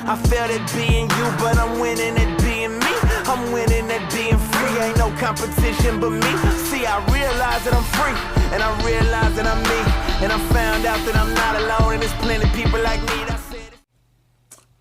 I failed at being you, but I'm winning at being me. I'm winning at being free, ain't no competition but me. See, I realize that I'm free, and I realize that I'm me. And I found out that I'm not alone, and there's plenty of people like me.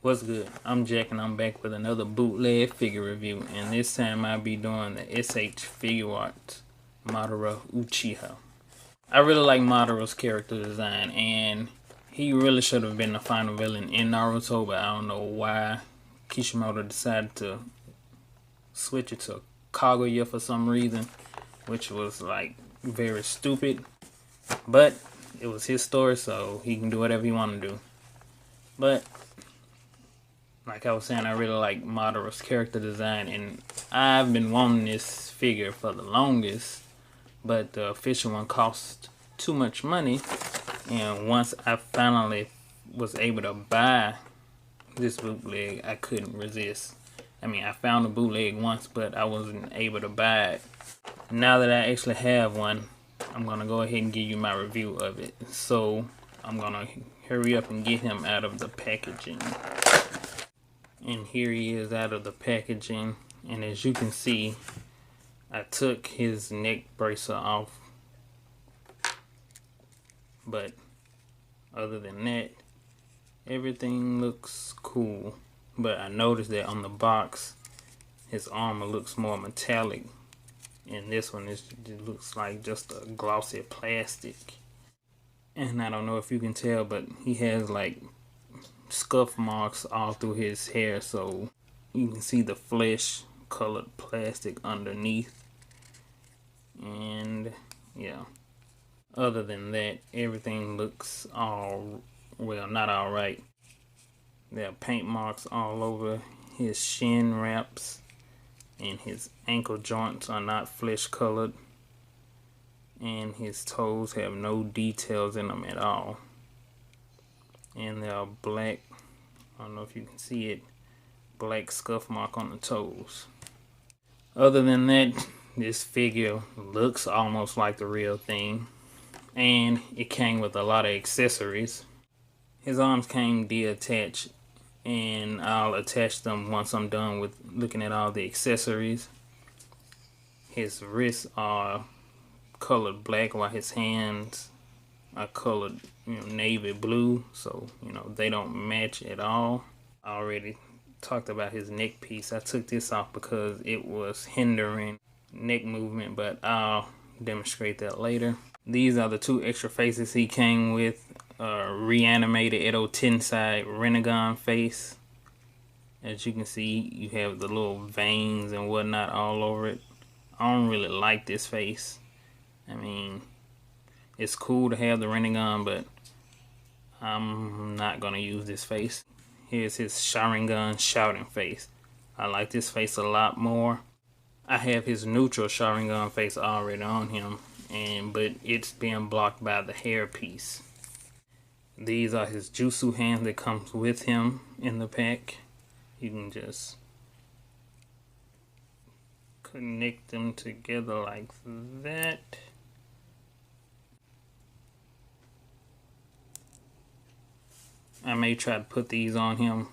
What's good? I'm Jack, and I'm back with another bootleg figure review. And this time I'll be doing the SH Figuarts Madara Uchiha. I really like Madara's character design, and he really should have been the final villain in Naruto, but I don't know why Kishimoto decided to switch it to Kaguya for some reason, which was like very stupid. But it was his story, so he can do whatever he want to do. But like I was saying, I really like Madara's character design, and I've been wanting this figure for the longest, but the official one cost too much money. And once I finally was able to buy this bootleg, I couldn't resist. I mean, I found a bootleg once, but I wasn't able to buy it. Now that I actually have one, I'm going to go ahead and give you my review of it. So I'm going to hurry up and get him out of the packaging. And here he is out of the packaging. And as you can see, I took his neck bracer off. But other than that, everything looks cool. But I noticed that on the box, his armor looks more metallic. And this one it looks like just a glossy plastic. And I don't know if you can tell, but he has like scuff marks all through his hair, so you can see the flesh colored plastic underneath. And yeah, other than that, everything looks well, not all right. There are paint marks all over his shin wraps, and his ankle joints are not flesh colored, and his toes have no details in them at all. And they are black, I don't know if you can see it, black scuff mark on the toes. Other than that, this figure looks almost like the real thing, and it came with a lot of accessories. His arms came detached, and I'll attach them once I'm done with looking at all the accessories. His wrists are colored black, while his hands are colored navy blue, so they don't match at all. I already talked about his neck piece. I took this off because it was hindering neck movement, but I'll demonstrate that later. These are the two extra faces he came with. Reanimated Edo Tensei Rinnegan face. As you can see, you have the little veins and whatnot all over it. I don't really like this face. I mean, it's cool to have the Rinnegan, but I'm not gonna use this face. Here's his Sharingan shouting face. I like this face a lot more. I have his neutral Sharingan face already on him, but it's being blocked by the hair piece. These are his Jutsu hands that comes with him in the pack. You can just connect them together like that. I may try to put these on him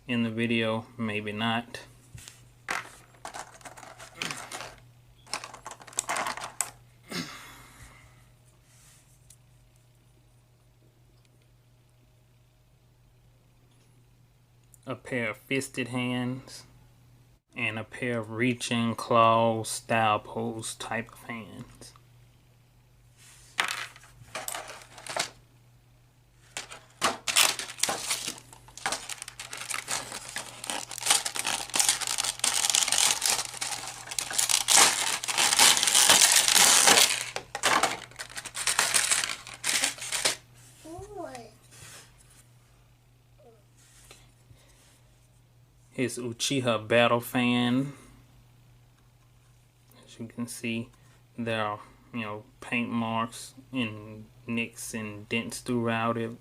in the video, maybe not. A pair of fisted hands, and a pair of reaching claw style pose type of hands. His Uchiha battle fan. As you can see, there are paint marks and nicks and dents throughout it,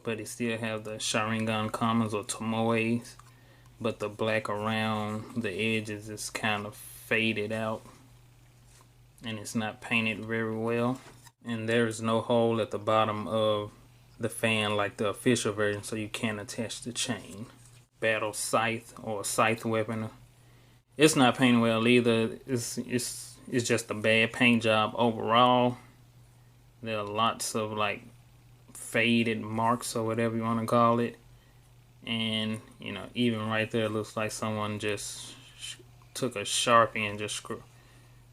but it still have the Sharingan Kamas or Tomoes, but the black around the edges is kind of faded out, and it's not painted very well. And there is no hole at the bottom of the fan like the official version, so you can attach the chain. Battle scythe or scythe weapon. It's not painted well either. It's just a bad paint job overall. There are lots of like faded marks or whatever you want to call it, and you know, even right there, it looks like someone just took a Sharpie and just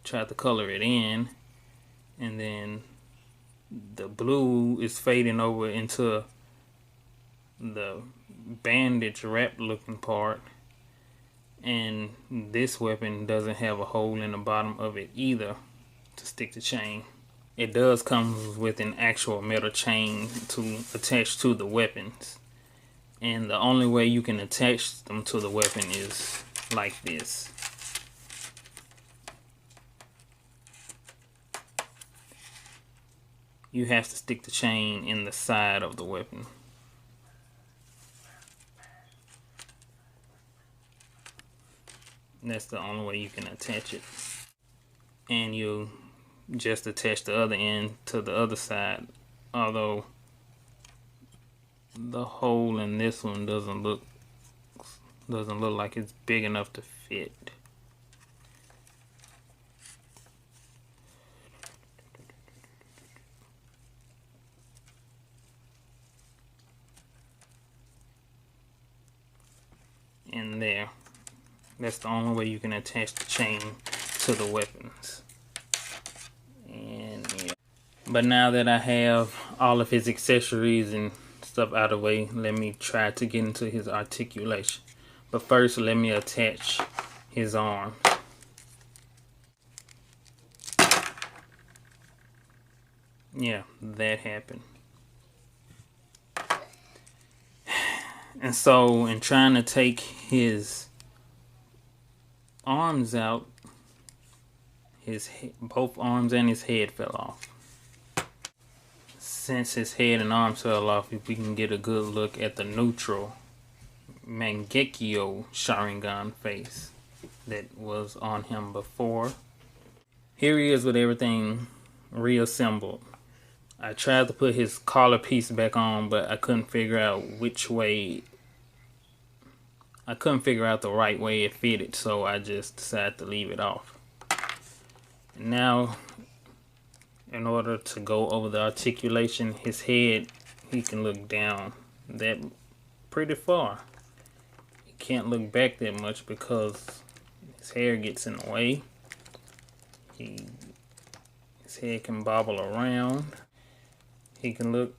tried to color it in, and then the blue is fading over into the bandage wrap looking part, and this weapon doesn't have a hole in the bottom of it either to stick the chain. It does come with an actual metal chain to attach to the weapons, and the only way you can attach them to the weapon is like this. You have to stick the chain in the side of the weapon. That's the only way you can attach it. And you just attach the other end to the other side, although the hole in this one doesn't look like it's big enough to fit. In there. That's the only way you can attach the chain to the weapons. And yeah. But now that I have all of his accessories and stuff out of the way, let me try to get into his articulation. But first, let me attach his arm. Yeah, that happened. And so, in trying to take his arms out, both arms and his head fell off. Since his head and arms fell off, if we can get a good look at the neutral Mangekyo Sharingan face that was on him before. Here he is with everything reassembled. I tried to put his collar piece back on, but I couldn't figure out which way. I couldn't figure out the right way it fitted, so I just decided to leave it off. And now, in order to go over the articulation, his head, he can look down that pretty far. He can't look back that much because his hair gets in the way. His head can bobble around. He can look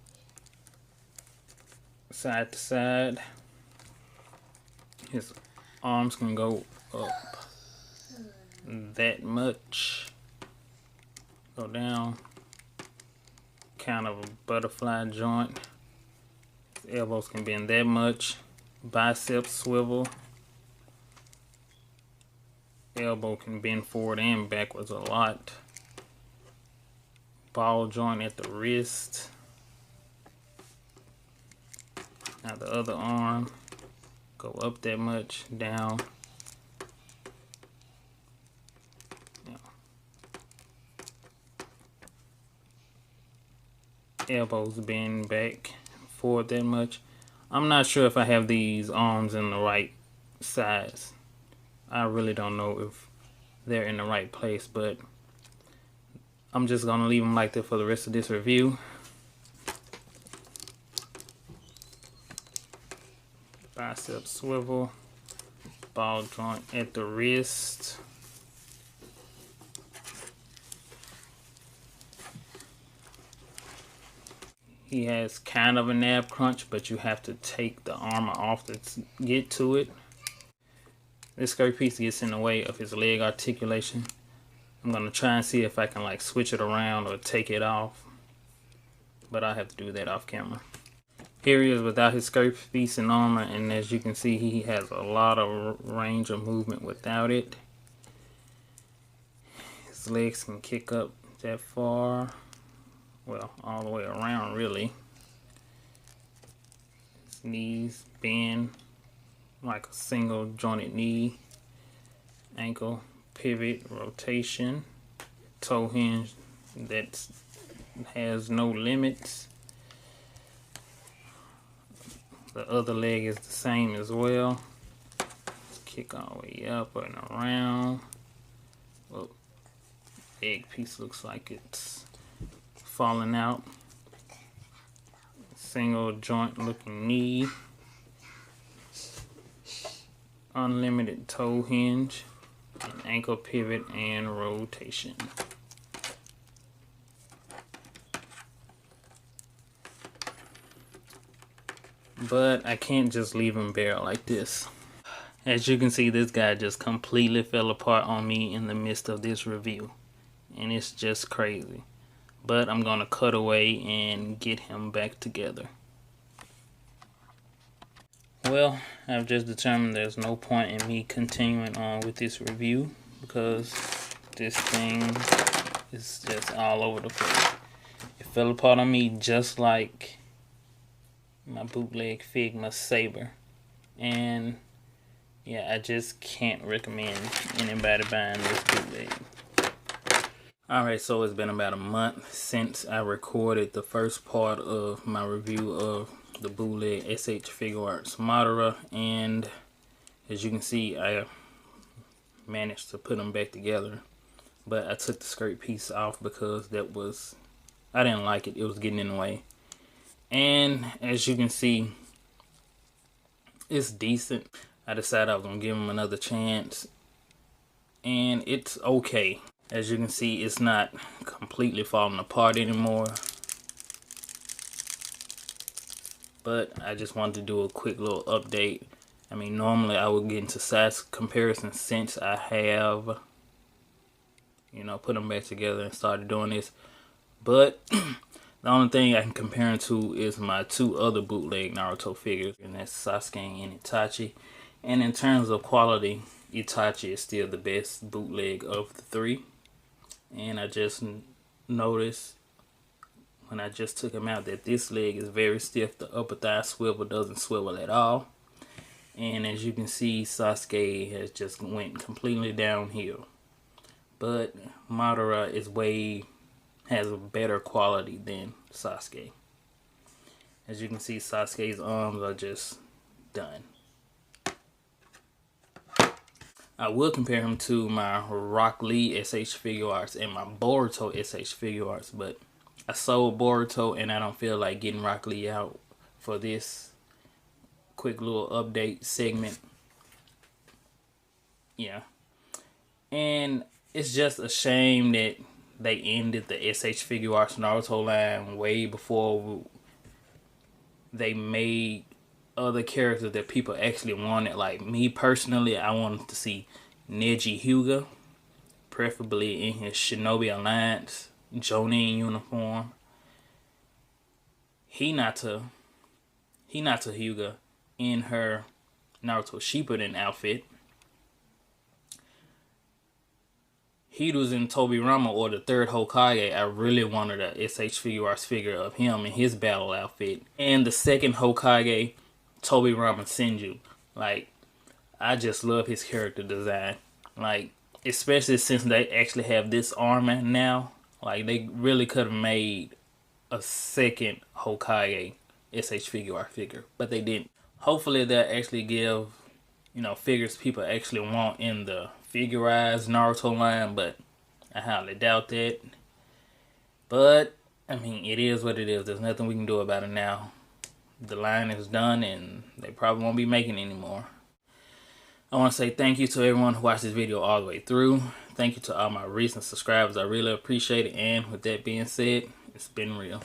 side to side. His arms can go up that much. Go down. Kind of a butterfly joint. His elbows can bend that much. Biceps swivel. Elbow can bend forward and backwards a lot. Ball joint at the wrist. Now the other arm, go up that much, down. Elbows bend back, forward that much. I'm not sure if I have these arms in the right size. I really don't know if they're in the right place, but I'm just going to leave them like that for the rest of this review. Bicep swivel. Ball joint at the wrist. He has kind of a nab crunch, but you have to take the armor off to get to it. This skirt piece gets in the way of his leg articulation. I'm going to try and see if I can like switch it around or take it off. But I'll have to do that off camera. Here he is without his skirt piece and armor. And as you can see, he has a lot of range of movement without it. His legs can kick up that far. Well, all the way around really. His knees bend like a single jointed knee. Ankle pivot, rotation, toe hinge that has no limits. The other leg is the same as well. Let's kick all the way up and around. Well, egg piece looks like it's falling out. Single joint looking knee. Unlimited toe hinge. An ankle pivot and rotation. But I can't just leave him bare like this. As you can see, this guy just completely fell apart on me in the midst of this review. And it's just crazy. But I'm gonna cut away and get him back together. Well, I've just determined there's no point in me continuing on with this review because this thing is just all over the place. It fell apart on me just like my bootleg Figma Saber. And yeah, I just can't recommend anybody buying this bootleg. Alright, so it's been about a month since I recorded the first part of my review of the bootleg SH Figuarts Madara, and as you can see, I managed to put them back together, but I took the skirt piece off because I didn't like it. It was getting in the way. And as you can see, it's decent. I decided I was gonna give them another chance, and it's okay. As you can see, it's not completely falling apart anymore. But I just wanted to do a quick little update. I mean, normally I would get into size comparison since I have, put them back together and started doing this. But the only thing I can compare them to is my two other bootleg Naruto figures, and that's Sasuke and Itachi. And in terms of quality, Itachi is still the best bootleg of the three. And I just noticed when I just took him out that this leg is very stiff. The upper thigh swivel doesn't swivel at all. And as you can see, Sasuke has just went completely downhill. But Madara has a better quality than Sasuke. As you can see, Sasuke's arms are just done. I will compare him to my Rock Lee SH Figuarts and my Boruto SH Figuarts, but I sold Boruto and I don't feel like getting Rock Lee out for this quick little update segment. Yeah. And it's just a shame that they ended the SH Figuarts Naruto line way before they made other characters that people actually wanted. Like me personally, I wanted to see Neji Hyuga, preferably in his Shinobi Alliance Jonin uniform. Hinata Hyuga in her Naruto Shippuden outfit. Hiruzen Tobirama, or the third Hokage, I really wanted a SH Figuarts figure of him in his battle outfit. And the second Hokage, Tobirama Senju. Like, I just love his character design. Like, especially since they actually have this armor now. Like, they really could have made a second Hokage SH Figuart figure, but they didn't. Hopefully they'll actually give, figures people actually want in the Figuarts Naruto line, but I highly doubt that. But, I mean, it is what it is. There's nothing we can do about it now. The line is done and they probably won't be making it anymore. I want to say thank you to everyone who watched this video all the way through. Thank you to all my recent subscribers. I really appreciate it. And with that being said, it's been real.